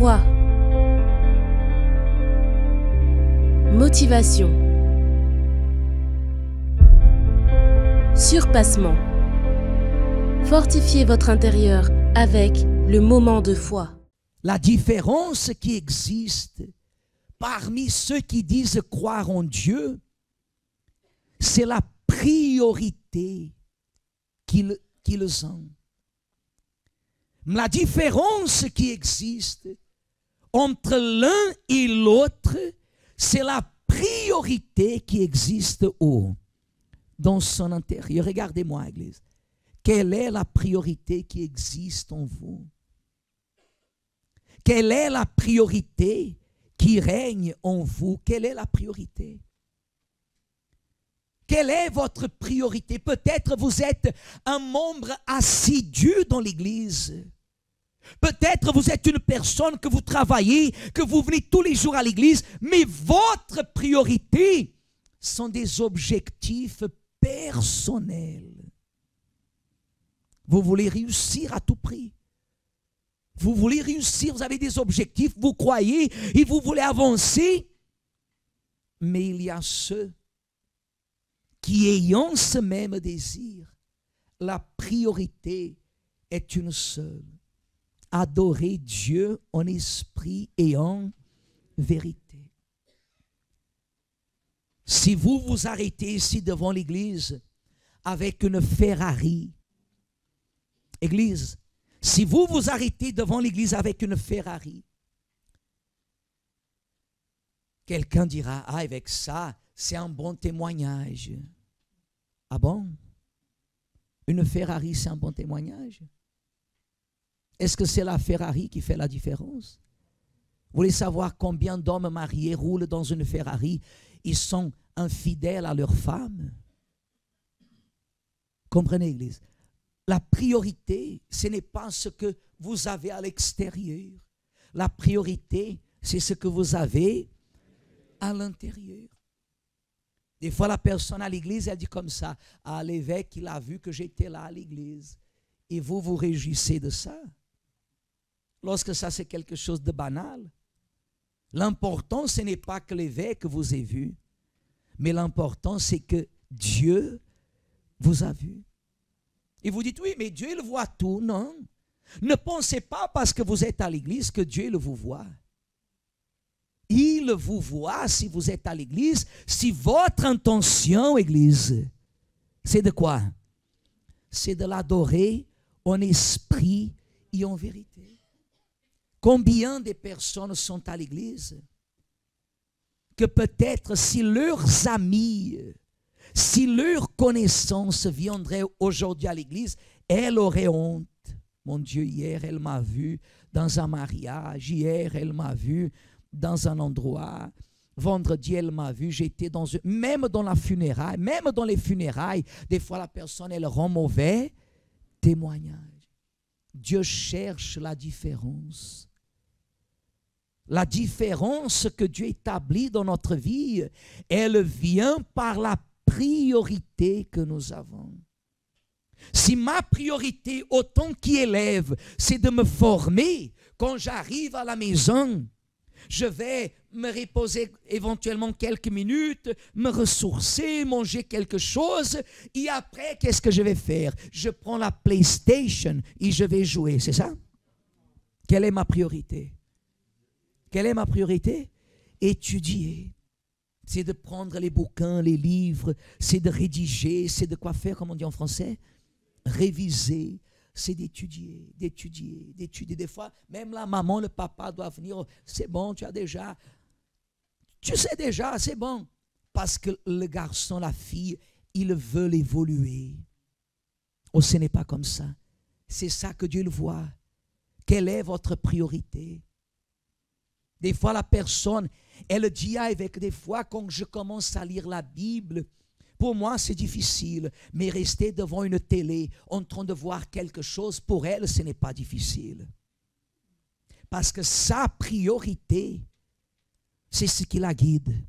Foi, motivation, surpassement. Fortifiez votre intérieur avec le moment de foi. La différence qui existe parmi ceux qui disent croire en Dieu, c'est la priorité qu'ils ont. La différence qui existe entre l'un et l'autre, c'est la priorité qui existe dans son intérieur. Regardez-moi, Église. Quelle est la priorité qui existe en vous? Quelle est la priorité qui règne en vous? Quelle est la priorité? Quelle est votre priorité? Peut-être vous êtes un membre assidu dans l'église. Peut-être vous êtes une personne que vous travaillez, que vous venez tous les jours à l'église, mais votre priorité sont des objectifs personnels. Vous voulez réussir à tout prix. Vous voulez réussir, vous avez des objectifs, vous croyez et vous voulez avancer. Mais il y a ceux qui, ayant ce même désir, la priorité est une seule. Adorer Dieu en esprit et en vérité. Si vous vous arrêtez ici devant l'église avec une Ferrari, Église, si vous vous arrêtez devant l'église avec une Ferrari, quelqu'un dira, ah, avec ça, c'est un bon témoignage. Ah bon? Une Ferrari, c'est un bon témoignage? Est-ce que c'est la Ferrari qui fait la différence? Vous voulez savoir combien d'hommes mariés roulent dans une Ferrari? Ils sont infidèles à leur femme. Comprenez, Église? La priorité, ce n'est pas ce que vous avez à l'extérieur. La priorité, c'est ce que vous avez à l'intérieur. Des fois, la personne à l'église, elle dit comme ça, ah, l'évêque, il a vu que j'étais là à l'église. Et vous vous réjouissez de ça. Lorsque ça, c'est quelque chose de banal. L'important, ce n'est pas que l'évêque vous ait vu, mais l'important, c'est que Dieu vous a vu. Et vous dites, oui, mais Dieu, il voit tout. Non. Ne pensez pas parce que vous êtes à l'église que Dieu, il vous voit. Il vous voit si vous êtes à l'église, si votre intention, Église, c'est de quoi? C'est de l'adorer en esprit et en vérité. Combien de personnes sont à l'église que peut-être si leurs amis, si leurs connaissances viendraient aujourd'hui à l'église, elles auraient honte. Mon Dieu, hier, elle m'a vu dans un mariage. Hier, elle m'a vu dans un endroit. Vendredi, elle m'a vu. J'étais dans une... Même dans la funéraille, même dans les funérailles, des fois, la personne, elle rend mauvais témoignage. Dieu cherche la différence. La différence que Dieu établit dans notre vie, elle vient par la priorité que nous avons. Si ma priorité, autant qu'élève, c'est de me former, quand j'arrive à la maison, je vais me reposer éventuellement quelques minutes, me ressourcer, manger quelque chose, et après, qu'est-ce que je vais faire? Je prends la PlayStation et je vais jouer, c'est ça? Quelle est ma priorité? Quelle est ma priorité? Étudier. C'est de prendre les bouquins, les livres, c'est de rédiger, c'est de quoi faire, comme on dit en français? Réviser, c'est d'étudier, d'étudier, d'étudier. Des fois, même la maman, le papa doit venir, c'est bon, tu sais déjà, c'est bon. Parce que le garçon, la fille, ils veulent évoluer. Oh, ce n'est pas comme ça. C'est ça que Dieu le voit. Quelle est votre priorité? Des fois, la personne, elle dit avec des fois, quand je commence à lire la Bible, pour moi, c'est difficile. Mais rester devant une télé, en train de voir quelque chose, pour elle, ce n'est pas difficile. Parce que sa priorité, c'est ce qui la guide.